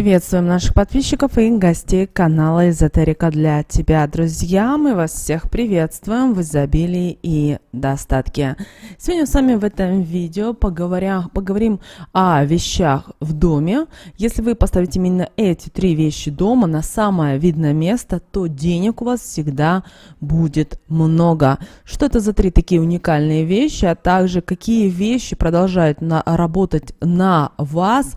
Приветствуем наших подписчиков и гостей канала Эзотерика для тебя. Друзья, мы вас всех приветствуем в изобилии и достатке. Сегодня с вами в этом видео поговорим о вещах в доме. Если вы поставите именно эти три вещи дома на самое видное место, то денег у вас всегда будет много. Что это за три такие уникальные вещи, а также какие вещи продолжают работать на вас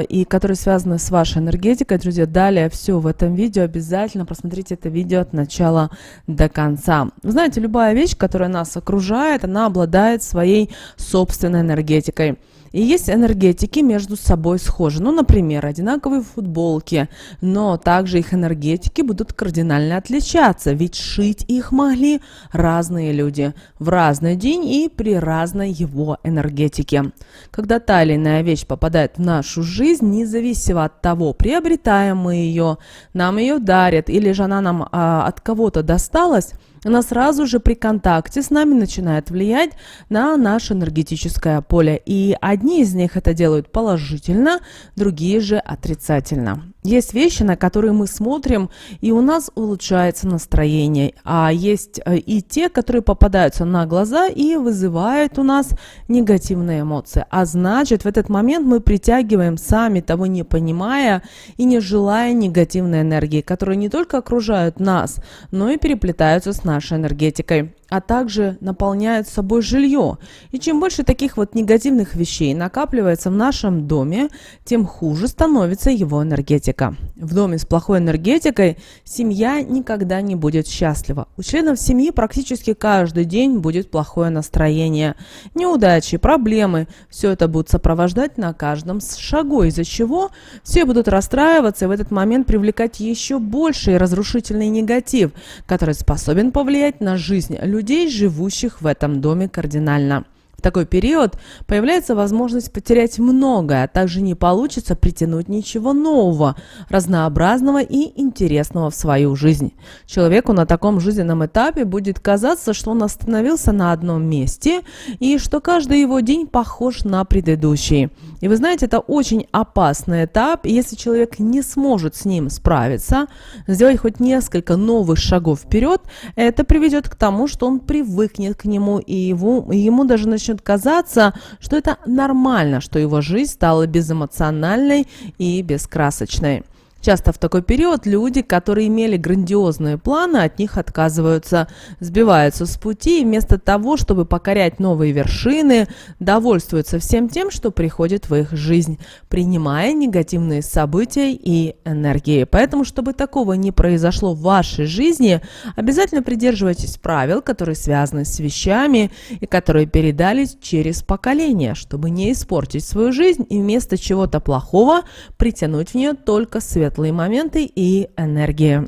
и которые связаны с вашей энергетикой. Друзья, далее все в этом видео. Обязательно просмотрите это видео от начала до конца. Вы знаете, любая вещь, которая нас окружает, она обладает своей собственной энергетикой. И есть энергетики между собой схожи. Ну, например, одинаковые футболки, но также их энергетики будут кардинально отличаться, ведь шить их могли разные люди в разный день и при разной его энергетике. Когда та или иная вещь попадает в нашу жизнь, независимо от того, приобретаем мы ее, нам ее дарят или же она нам от кого-то досталась, она сразу же при контакте с нами начинает влиять на наше энергетическое поле. И одни из них это делают положительно, другие же отрицательно. Есть вещи, на которые мы смотрим, и у нас улучшается настроение. А есть и те, которые попадаются на глаза и вызывают у нас негативные эмоции. А значит, в этот момент мы притягиваем, сами того не понимая и не желая негативной энергии, которые не только окружают нас, но и переплетаются с нашей энергетикой, а также наполняют собой жилье. И чем больше таких вот негативных вещей накапливается в нашем доме, тем хуже становится его энергетика. В доме с плохой энергетикой семья никогда не будет счастлива. У членов семьи практически каждый день будет плохое настроение, неудачи, проблемы. Все это будут сопровождать на каждом шагу, из-за чего все будут расстраиваться и в этот момент привлекать еще больший разрушительный негатив, который способен повлиять на жизнь людей, живущих в этом доме кардинально. В такой период появляется возможность потерять многое, а также не получится притянуть ничего нового, разнообразного и интересного в свою жизнь. Человеку на таком жизненном этапе будет казаться, что он остановился на одном месте и что каждый его день похож на предыдущий. И вы знаете, это очень опасный этап, и если человек не сможет с ним справиться, сделать хоть несколько новых шагов вперед, это приведет к тому, что он привыкнет к нему, и ему даже начнет казаться, что это нормально, что его жизнь стала безэмоциональной и бескрасочной. Часто в такой период люди, которые имели грандиозные планы, от них отказываются, сбиваются с пути и вместо того, чтобы покорять новые вершины, довольствуются всем тем, что приходит в их жизнь, принимая негативные события и энергии. Поэтому, чтобы такого не произошло в вашей жизни, обязательно придерживайтесь правил, которые связаны с вещами и которые передались через поколения, чтобы не испортить свою жизнь и вместо чего-то плохого притянуть в нее только светлые моменты и энергии.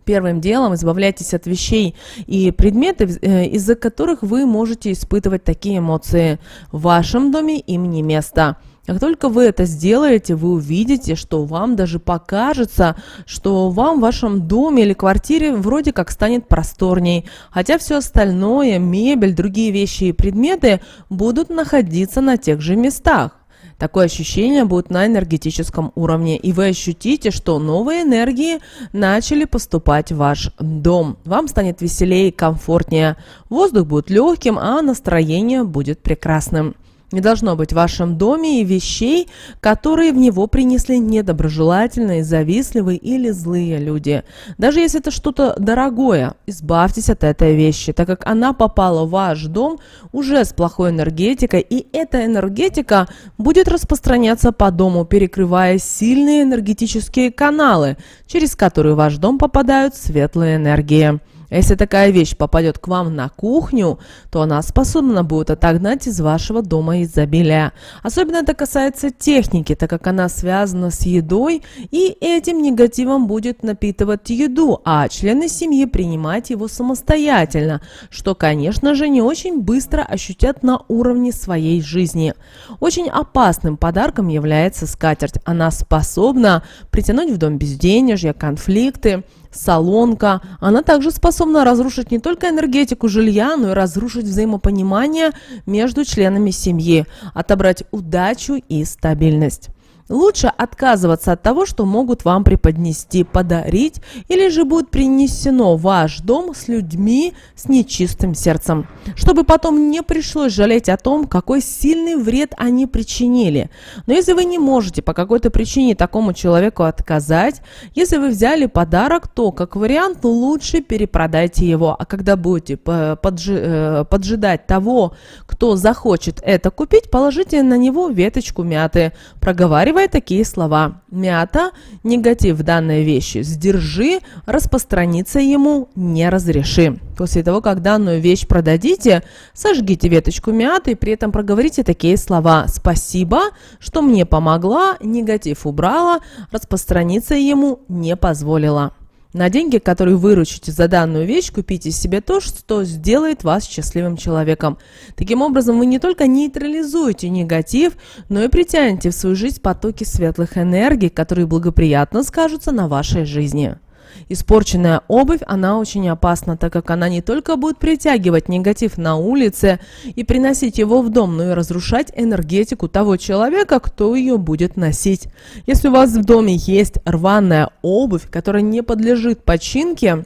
Первым делом избавляйтесь от вещей и предметов, из-за которых вы можете испытывать такие эмоции. В вашем доме им не место. Как только вы это сделаете, вы увидите, что вам даже покажется, что вам в вашем доме или квартире вроде как станет просторней, хотя все остальное, мебель, другие вещи и предметы будут находиться на тех же местах. Такое ощущение будет на энергетическом уровне, и вы ощутите, что новые энергии начали поступать в ваш дом. Вам станет веселее и комфортнее, воздух будет легким, а настроение будет прекрасным. Не должно быть в вашем доме и вещей, которые в него принесли недоброжелательные, завистливые или злые люди. Даже если это что-то дорогое, избавьтесь от этой вещи, так как она попала в ваш дом уже с плохой энергетикой, и эта энергетика будет распространяться по дому, перекрывая сильные энергетические каналы, через которые в ваш дом попадают светлые энергии. Если такая вещь попадет к вам на кухню, то она способна будет отогнать из вашего дома изобилие. Особенно это касается техники, так как она связана с едой, и этим негативом будет напитывать еду, а члены семьи принимать его самостоятельно, что, конечно же, не очень быстро ощутят на уровне своей жизни. Очень опасным подарком является скатерть. Она способна притянуть в дом безденежье, конфликты, солонка. Она также способна разрушить не только энергетику жилья, но и разрушить взаимопонимание между членами семьи, отобрать удачу и стабильность. Лучше отказываться от того, что могут вам преподнести, подарить, или же будет принесено в ваш дом с людьми с нечистым сердцем, чтобы потом не пришлось жалеть о том, какой сильный вред они причинили. Но если вы не можете по какой-то причине такому человеку отказать, если вы взяли подарок, то, как вариант, лучше перепродайте его. А когда будете поджидать того, кто захочет это купить, положите на него веточку мяты, проговаривая такие слова: «Мята, негатив данной вещи сдержи, распространиться ему не разреши». После того, как данную вещь продадите, сожгите веточку мяты и при этом проговорите такие слова: «Спасибо, что мне помогла, негатив убрала, распространиться ему не позволила». На деньги, которые выручите за данную вещь, купите себе то, что сделает вас счастливым человеком. Таким образом, вы не только нейтрализуете негатив, но и притянете в свою жизнь потоки светлых энергий, которые благоприятно скажутся на вашей жизни. Испорченная обувь, она очень опасна, так как она не только будет притягивать негатив на улице и приносить его в дом, но и разрушать энергетику того человека, кто ее будет носить. Если у вас в доме есть рваная обувь, которая не подлежит починке,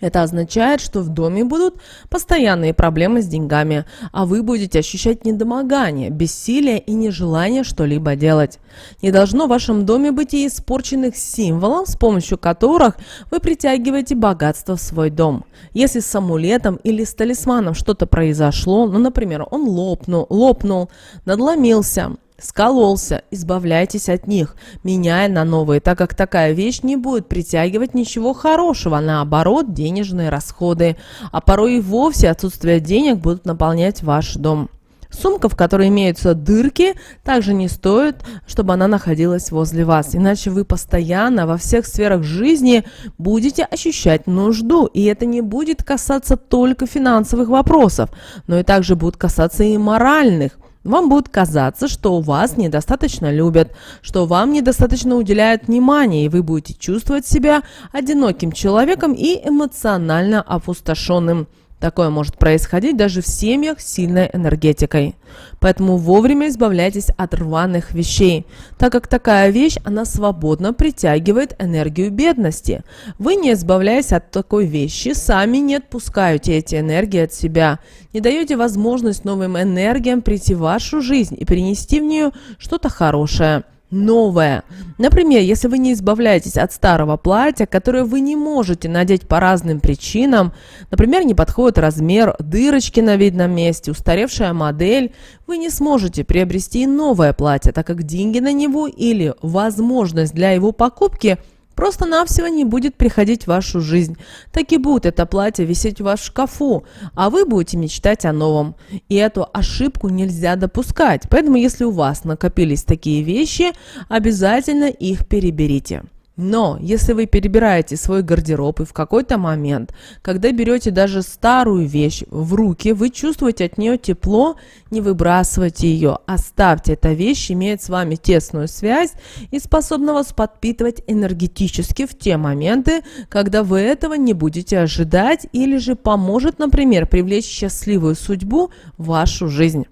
это означает, что в доме будут постоянные проблемы с деньгами, а вы будете ощущать недомогание, бессилие и нежелание что-либо делать. Не должно в вашем доме быть и испорченных символов, с помощью которых вы притягиваете богатство в свой дом. Если с амулетом или с талисманом что-то произошло, например, он лопнул, надломился, скололся, избавляйтесь от них, меняя на новые, так как такая вещь не будет притягивать ничего хорошего, наоборот, денежные расходы, а порой и вовсе отсутствие денег будут наполнять ваш дом. Сумка, в которой имеются дырки, также не стоит, чтобы она находилась возле вас, иначе вы постоянно во всех сферах жизни будете ощущать нужду, и это не будет касаться только финансовых вопросов, но и также будет касаться и моральных. Вам будет казаться, что вас недостаточно любят, что вам недостаточно уделяют внимания, и вы будете чувствовать себя одиноким человеком и эмоционально опустошенным. Такое может происходить даже в семьях с сильной энергетикой. Поэтому вовремя избавляйтесь от рваных вещей, так как такая вещь, она свободно притягивает энергию бедности. Вы, не избавляясь от такой вещи, сами не отпускаете эти энергии от себя, не даете возможность новым энергиям прийти в вашу жизнь и принести в нее что-то хорошее, новое. Например, если вы не избавляетесь от старого платья, которое вы не можете надеть по разным причинам, например, не подходит размер, дырочки на видном месте, устаревшая модель, вы не сможете приобрести новое платье, так как деньги на него или возможность для его покупки просто-навсего не будет приходить в вашу жизнь. Так и будет это платье висеть у вас в шкафу, а вы будете мечтать о новом. И эту ошибку нельзя допускать. Поэтому, если у вас накопились такие вещи, обязательно их переберите. Но если вы перебираете свой гардероб и в какой-то момент, когда берете даже старую вещь в руки, вы чувствуете от нее тепло, не выбрасывайте ее, оставьте. Эта вещь имеет с вами тесную связь и способна вас подпитывать энергетически в те моменты, когда вы этого не будете ожидать, или же поможет, например, привлечь счастливую судьбу в вашу жизнь.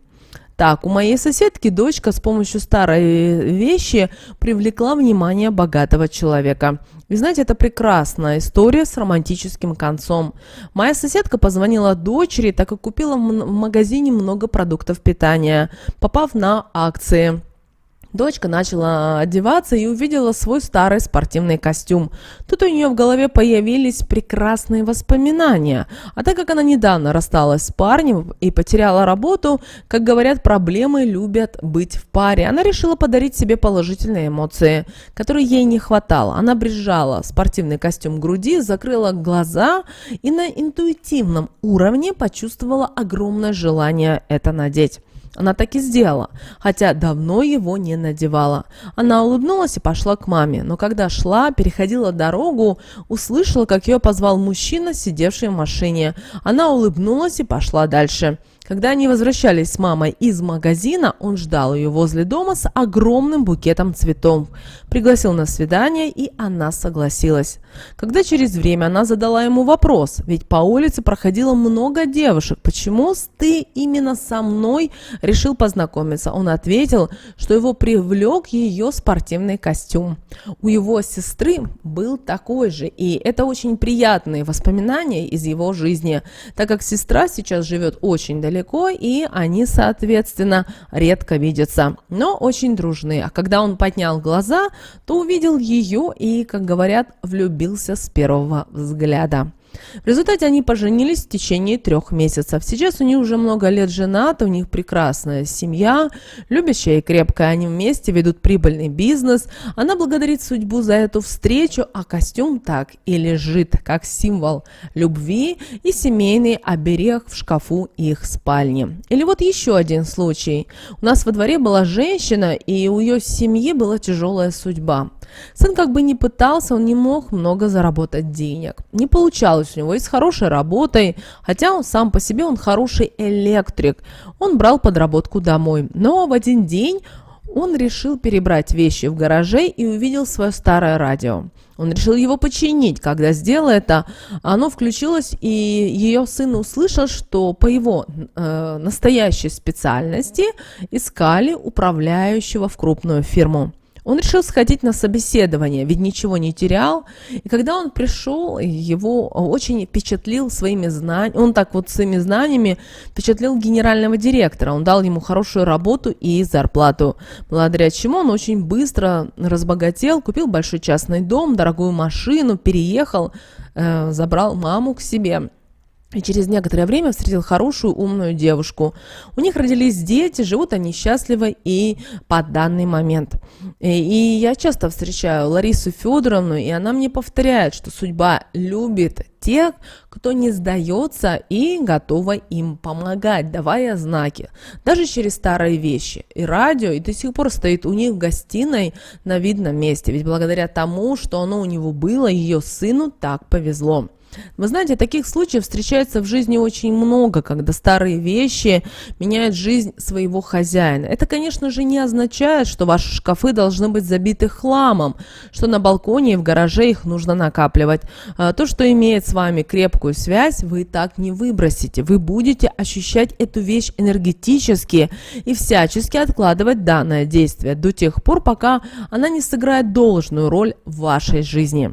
Так, у моей соседки дочка с помощью старой вещи привлекла внимание богатого человека. И знаете, это прекрасная история с романтическим концом. Моя соседка позвонила дочери, так как купила в магазине много продуктов питания, попав на акции. Дочка начала одеваться и увидела свой старый спортивный костюм. Тут у нее в голове появились прекрасные воспоминания. А так как она недавно рассталась с парнем и потеряла работу, как говорят, проблемы любят быть в паре, она решила подарить себе положительные эмоции, которые ей не хватало. Она прижала спортивный костюм к груди, закрыла глаза и на интуитивном уровне почувствовала огромное желание это надеть. Она так и сделала, хотя давно его не надевала. Она улыбнулась и пошла к маме, но когда шла, переходила дорогу, услышала, как ее позвал мужчина, сидевший в машине. Она улыбнулась и пошла дальше. Когда они возвращались с мамой из магазина, он ждал ее возле дома с огромным букетом цветов, пригласил на свидание, и она согласилась. Когда через время она задала ему вопрос, ведь по улице проходило много девушек, почему ты именно со мной решил познакомиться, он ответил, что его привлек ее спортивный костюм. У его сестры был такой же, и это очень приятные воспоминания из его жизни, так как сестра сейчас живет очень далеко, и они, соответственно, редко видятся, но очень дружны. А когда он поднял глаза, то увидел ее и, как говорят, влюбился с первого взгляда. В результате они поженились в течение 3 месяцев. Сейчас у них уже много лет женаты, у них прекрасная семья, любящая и крепкая. Они вместе ведут прибыльный бизнес. Она благодарит судьбу за эту встречу, а костюм так и лежит, как символ любви и семейный оберег в шкафу их спальни. Или вот еще один случай. У нас во дворе была женщина, и у ее семьи была тяжелая судьба. Сын как бы не пытался, он не мог много заработать денег. Не получалось у него и с хорошей работой, хотя он сам по себе он хороший электрик. Он брал подработку домой. Но в один день он решил перебрать вещи в гараже и увидел свое старое радио. Он решил его починить. Когда сделал это, оно включилось, и ее сын услышал, что по его настоящей специальности искали управляющего в крупную фирму. Он решил сходить на собеседование, ведь ничего не терял. И когда он пришел, его очень впечатлил своими знаниями. Он так вот своими знаниями впечатлил генерального директора. Он дал ему хорошую работу и зарплату, благодаря чему он очень быстро разбогател, купил большой частный дом, дорогую машину, переехал, забрал маму к себе. И через некоторое время встретил хорошую, умную девушку. У них родились дети, живут они счастливо и по данный момент. И я часто встречаю Ларису Федоровну, и она мне повторяет, что судьба любит тех, кто не сдается и готова им помогать, давая знаки, даже через старые вещи. И радио и до сих пор стоит у них в гостиной на видном месте, ведь благодаря тому, что оно у него было, ее сыну так повезло. Вы знаете, таких случаев встречается в жизни очень много, когда старые вещи меняют жизнь своего хозяина. Это, конечно же, не означает, что ваши шкафы должны быть забиты хламом, что на балконе и в гараже их нужно накапливать. То, что имеет с вами крепкую связь, вы так не выбросите. Вы будете ощущать эту вещь энергетически и всячески откладывать данное действие до тех пор, пока она не сыграет должную роль в вашей жизни.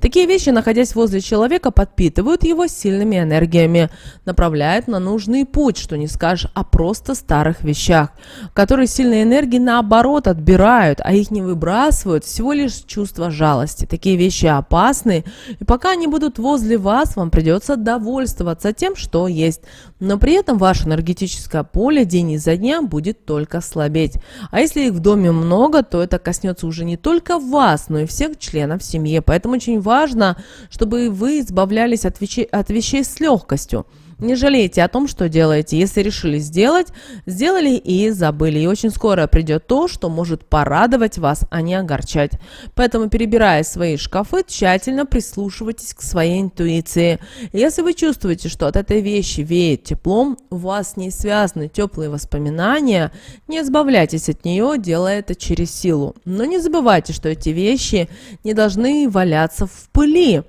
Такие вещи, находясь возле человека, подпитывают его сильными энергиями, направляют на нужный путь, что не скажешь о просто старых вещах, которые сильные энергии наоборот отбирают, а их не выбрасывают, всего лишь чувство жалости. Такие вещи опасны, и пока они будут возле вас, вам придется довольствоваться тем, что есть. Но при этом ваше энергетическое поле день изо дня будет только слабеть. А если их в доме много, то это коснется уже не только вас, но и всех членов семьи. Поэтому очень важно, чтобы вы избавлялись от вещей с легкостью. Не жалейте о том, что делаете. Если решили сделать, сделали и забыли. И очень скоро придет то, что может порадовать вас, а не огорчать. Поэтому, перебирая свои шкафы, тщательно прислушивайтесь к своей интуиции. Если вы чувствуете, что от этой вещи веет теплом, у вас с ней связаны теплые воспоминания, не избавляйтесь от нее, делая это через силу. Но не забывайте, что эти вещи не должны валяться в пыли,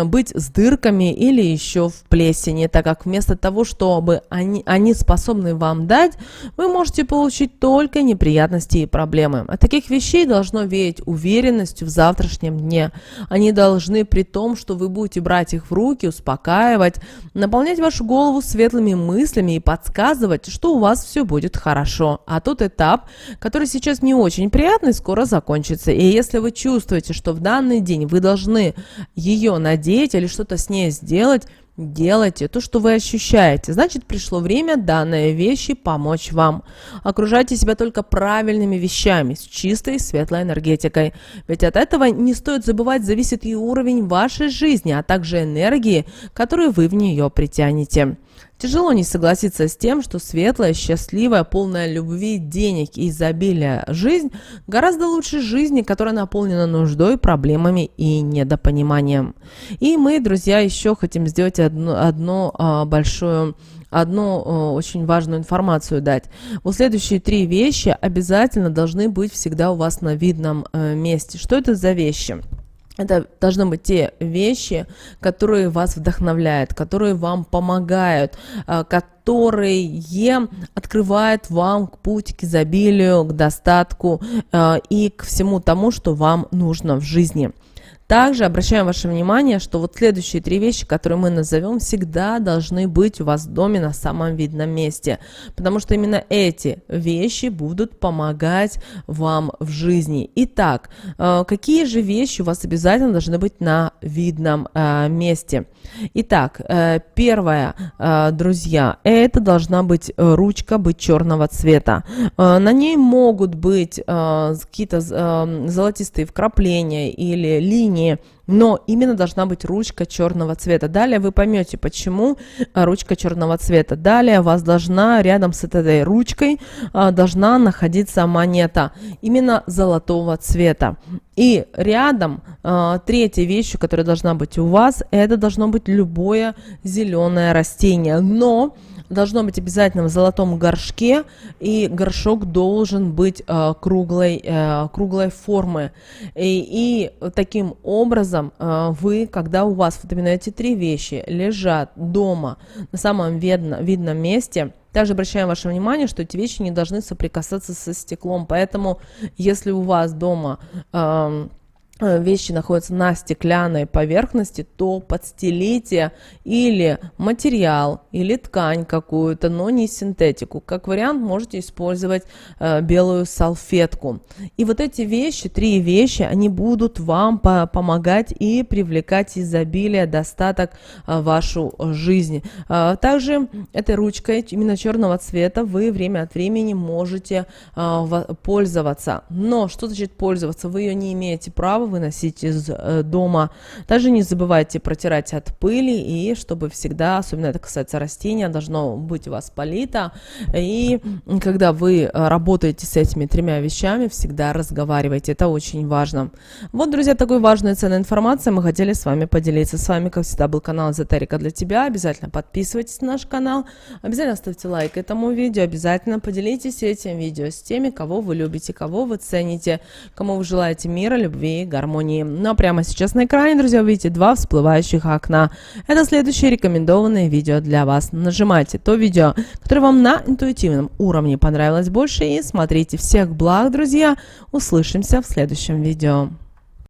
быть с дырками или еще в плесени, так как вместо того, чтобы они способны вам дать, вы можете получить только неприятности и проблемы. От таких вещей должно веять уверенностью в завтрашнем дне. Они должны, при том, что вы будете брать их в руки, успокаивать, наполнять вашу голову светлыми мыслями и подсказывать, что у вас все будет хорошо. А тот этап, который сейчас не очень приятный, скоро закончится. И если вы чувствуете, что в данный день вы должны ее надеть или что-то с ней сделать, делайте то, что вы ощущаете. Значит, пришло время данной вещи помочь вам. Окружайте себя только правильными вещами, с чистой светлой энергетикой. Ведь от этого, не стоит забывать, зависит и уровень вашей жизни, а также энергии, которую вы в нее притянете. Тяжело не согласиться с тем, что светлая, счастливая, полная любви, денег и изобилия жизнь гораздо лучше жизни, которая наполнена нуждой, проблемами и недопониманием. И мы, друзья, еще хотим сделать одну большую одну очень важную информацию дать. Вот следующие 3 вещи обязательно должны быть всегда у вас на видном месте. Что это за вещи? Это должны быть те вещи, которые вас вдохновляют, которые вам помогают, которые открывают вам путь к изобилию, к достатку и к всему тому, что вам нужно в жизни. Также обращаем ваше внимание, что вот следующие 3 вещи, которые мы назовем, всегда должны быть у вас в доме на самом видном месте, потому что именно эти вещи будут помогать вам в жизни. Итак, какие же вещи у вас обязательно должны быть на видном месте? Итак, первое, друзья, это должна быть ручка черного цвета. На ней могут быть какие-то золотистые вкрапления или линии, но именно должна быть ручка черного цвета. Далее вы поймете, почему ручка черного цвета. Далее у вас должна рядом с этой ручкой должна находиться монета именно золотого цвета. И рядом третья вещь, которая должна быть у вас, это должно быть любое зеленое растение. Но должно быть обязательно в золотом горшке, и горшок должен быть круглой формы. И таким образом вы, когда у вас вот именно эти 3 вещи лежат дома на самом видном месте, также обращаем ваше внимание, что эти вещи не должны соприкасаться со стеклом, поэтому если у вас дома вещи находятся на стеклянной поверхности, то подстелите или материал, или ткань какую-то, но не синтетику. Как вариант можете использовать белую салфетку. И вот эти вещи, 3 вещи, они будут вам помогать и привлекать изобилие, достаток в вашу жизнь. Также этой ручкой именно черного цвета вы время от времени можете пользоваться. Но что значит пользоваться? Вы ее не имеете права выносить из дома. Также не забывайте протирать от пыли, и чтобы всегда, особенно это касается растения, должно быть у вас полито. И когда вы работаете с этими 3 вещами, всегда разговаривайте. Это очень важно. Вот, друзья, такой важной ценной информацией мы хотели с вами поделиться. С вами, как всегда, был канал Эзотерика для тебя. Обязательно подписывайтесь на наш канал, обязательно ставьте лайк этому видео, обязательно поделитесь этим видео с теми, кого вы любите, кого вы цените, кому вы желаете мира, любви и гармонии. Но прямо сейчас на экране, друзья, вы видите 2 всплывающих окна. Это следующие рекомендованные видео для вас. Нажимайте то видео, которое вам на интуитивном уровне понравилось больше, и смотрите. Всех благ, друзья. Услышимся в следующем видео.